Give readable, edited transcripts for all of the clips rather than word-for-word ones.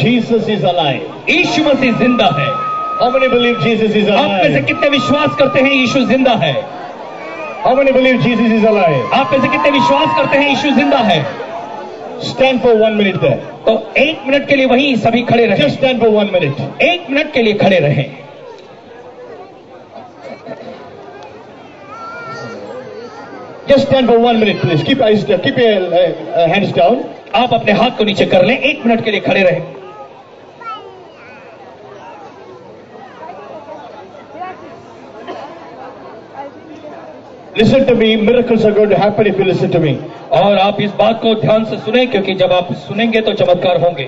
Jesus is alive? यीशु मसीह जिंदा है। How many believe Jesus is आप में से alive? कितने विश्वास करते हैं यीशु जिंदा है? How many believe Jesus is alive? आप में से कितने विश्वास करते हैं यीशु जिंदा है? Stand for 1 minute there. तो 1 मिनट के लिए वहीं सभी खड़े रहें। Just stand for 1 minute. 1 minute के लिए खड़े रहें। Just stand for 1 minute, please. Keep your hands down. आप अपने हाथ को नीचे कर लें। 1 मिनट के लिए खड़े रहें। Listen to me. Miracles are going to happen if you listen to me. और आप इस बात को ध्यान से सुनें, क्योंकि जब आप सुनेंगे तो चमत्कार होंगे।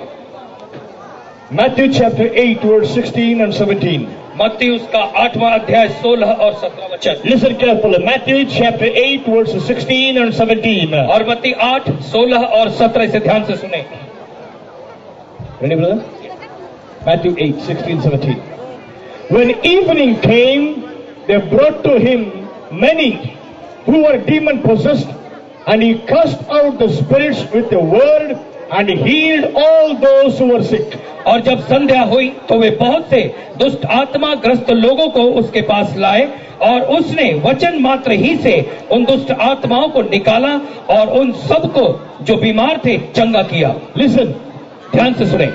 Matthew chapter 8, verse 16 and 17. मत्ती उसका 8वां अध्याय 16 और 17 वचन। Listen carefully. Matthew chapter 8, verses 16 and 17. और मत्ती 8, 16 और 17 से ध्यान से सुने। Ready, brother? Matthew 8, 16, 17. When evening came, they brought to him many who were demon possessed, and he cast out the spirits with the word and healed all those who were sick. और जब संध्या हुई तो वे बहुत से दुष्ट आत्मा ग्रस्त लोगों को उसके पास लाए, और उसने वचन मात्र ही से उन दुष्ट आत्माओं को निकाला और उन सबको जो बीमार थे चंगा किया। Listen, ध्यान से सुने।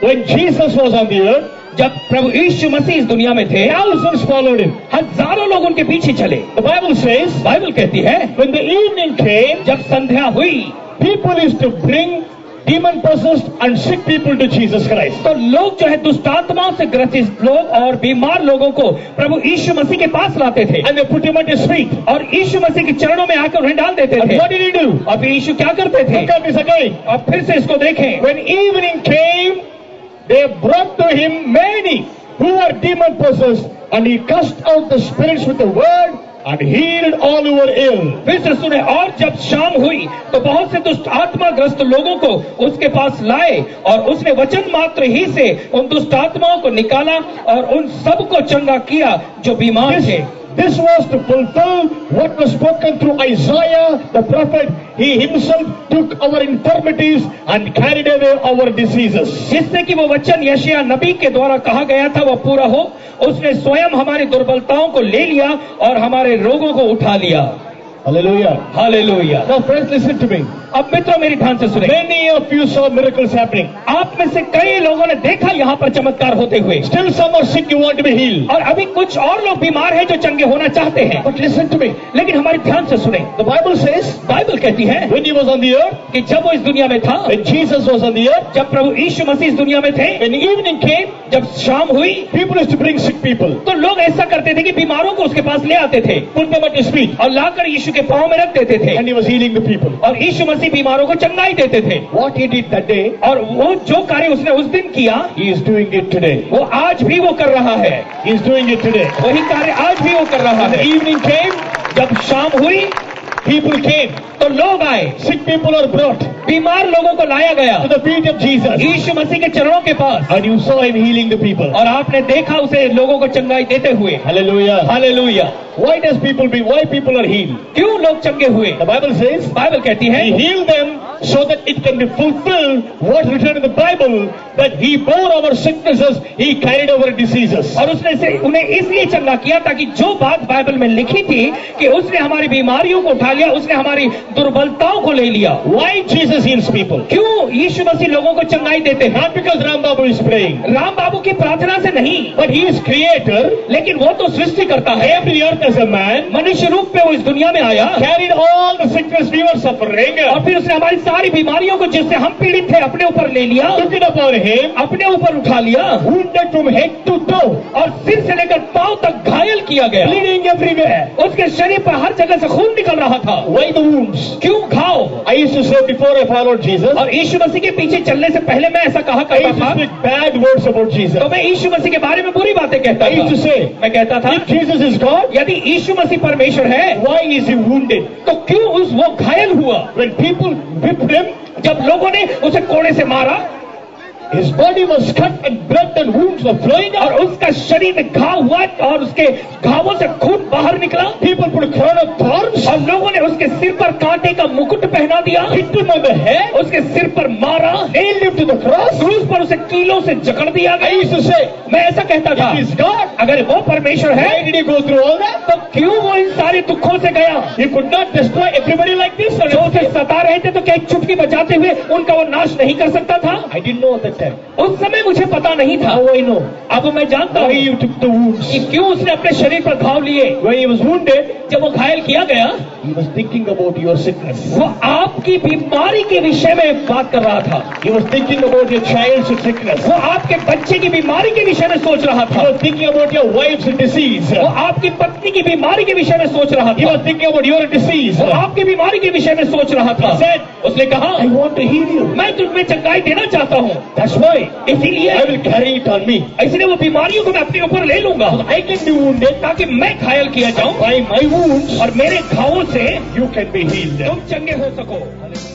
when Jesus was on the earth, जब प्रभु यीशु मसीह इस दुनिया में थे, thousands followed him. हजारों लोग उनके पीछे चले। The Bible says, बाइबल कहती है, when the evening came, जब संध्या हुई people used to bring demon possessed and sick people to Jesus Christ. तो लोग जो है दुष्ट आत्माओं से ग्रसित लोग और बीमार लोगों को प्रभु यीशु मसीह के पास लाते थे, And they put him at his feet. और यीशु मसीह के चरणों में आकर उन्हें डाल देते And थे। what did he do? और फिर यीशु क्या करते थे? Look at this again. और फिर से इसको देखें। When evening came, they brought to him many who were demon possessed, and he cast out the spirits with the word and healed all who were ill. फिर से सुने। और जब शाम हुई तो बहुत से दुष्ट आत्मा ग्रस्त लोगों को उसके पास लाए, और उसने वचन मात्र ही से उन दुष्ट आत्माओं को निकाला और उन सबको चंगा किया जो बीमार थे। This was to fulfill what was spoken through Isaiah the prophet. He himself took our infirmities and carried away our diseases. जिससे कि वो वचन यशायाह नबी के द्वारा कहा गया था वो पूरा हो, उसने स्वयं हमारी दुर्बलताओं को ले लिया और हमारे रोगों को उठा लिया। Hallelujah. Hallelujah. Now friends, listen to me. अब मित्रों मेरी ध्यान से सुने। Many of you saw miracles happening. आप में से कई लोगों ने देखा यहाँ पर चमत्कार होते हुए, Still some are sick, you want to be healed. और अभी कुछ और लोग बीमार हैं जो चंगे होना चाहते हैं। But listen to me. लेकिन हमारी ध्यान से सुने। The Bible says, बाइबल कहती है when he was on the earth, कि जब वो इस दुनिया में था, when Jesus was on the earth, जब प्रभु यीशु मसीह इस दुनिया में थे, when evening came, जब शाम हुई people used to bring sick people, तो लोग ऐसा करते थे कि बीमारों को उसके पास ले आते थे put them at his feet, और लाकर यीशु के पांव में रख देते थे, and he was healing the people. और यीशु मसीह बीमारों को चंगाई देते थे। What he did that day, और वो जो कार्य उसने उस दिन किया, he is doing it today. वो आज भी वो कर रहा है। He is doing it today. वही कार्य आज भी वो कर रहा When the है। evening came, जब शाम हुई people came. तो लोग आए, Sick people are brought बीमार लोगों को लाया गया to the feet of Jesus, यीशु मसीह के चरणों के पास, and you saw him healing the people. और आपने देखा उसे लोगों को चंगाई देते हुए। Hallelujah. Hallelujah. Why people are healed? क्यों लोग चंगे हुए? The Bible says, बाइबल कहती है he healed them so that it can be fulfilled what's written in the Bible, that he bore our sicknesses, he carried our diseases. और उसने से उन्हें इसलिए चंगा किया ताकि जो बात बाइबल में लिखी थी कि उसने हमारी बीमारियों को उठा लिया, उसने हमारी दुर्बलताओं को ले लिया। Why Jesus heals people? क्यों यीशु मसीह लोगों को चंगाई देते हैं? Not because Ram Babu is praying, Ram बाबू की प्रार्थना से नहीं, but he is creator, लेकिन वो तो सृष्टि करता है। every earth as a man, मनुष्य रूप में वो इस दुनिया में आया, carried all the sickness we were suffering, और फिर उसने हमारी सारी बीमारियों को जिससे हम पीड़ित थे अपने ऊपर ले लिया, took it upon him, अपने ऊपर उठा लिया, wounded from head to toe, और सिर से लेकर पांव तक घायल किया गया। bleeding everywhere. उसके शरीर पर हर जगह से खून निकल रहा था। Why the wounds? क्यों घाव? I used to say before I followed Jesus, और यीशु मसीह के पीछे चलने से पहले मैं ऐसा कहा I करता used to था, speak bad words about Jesus. तो मैं यीशु मसीह के बारे में बुरी बातें कहता I used to था। say, मैं कहता था if Jesus is God, यदि यीशु मसीह परमेश्वर है why is he wounded? तो क्यों वो घायल हुआ? When people whipped him, जब लोगों ने उसे कोड़े से मारा, His body was cut and blood and wounds were flowing और out. उसका शरीर में घाव हुआ और उसके घावों से खून बाहर निकला। People put a crown of thorns, और लोगों ने उसके सिर पर कांटे का मुकुट पहना दिया, hit him on the head, उसके सिर पर मारा, nailed him to the cross. क्रूस पर उसे कीलों से जकड़ दिया I गया। used to say, मैं ऐसा कहता था, it is God. अगर वो परमेश्वर है Why did he go through all that? तो क्यों वो इन सारे दुखों से गया? He could not destroy everybody like this. जो उसे सता रहे थे तो क्या एक चुटकी बजाते हुए उनका वो नाश नहीं कर सकता था? I didn't know at that time. उस समय मुझे पता नहीं था। Now I know. अब मैं जानता Why हूँ he took the wounds. कि क्यों उसने अपने शरीर पर घाव लिए। When he was wounded, जब वो घायल किया गया, he was thinking about your sickness. वो आपकी बीमारी के विषय में बात कर रहा था। He was thinking about your child's sickness. वो आपके बच्चे की बीमारी के विषय में सोच रहा He था। was thinking about your wife's disease. वो आपकी पत्नी की बीमारी के विषय में सोच रहा He था। was thinking about your disease. वो आपकी बीमारी के विषय में सोच रहा था। He said, उसने कहा, I want to heal you. मैं तुम्हें चंगाई देना चाहता हूँ, That's why इसीलिए I will carry it on me. इसलिए वो बीमारियों को मैं अपने ऊपर ले लूंगा, I can be wounded. ताकि मैं घायल किया जाऊं By my wounds, और मेरे घावों से you can be healed. तुम चंगे हो सको।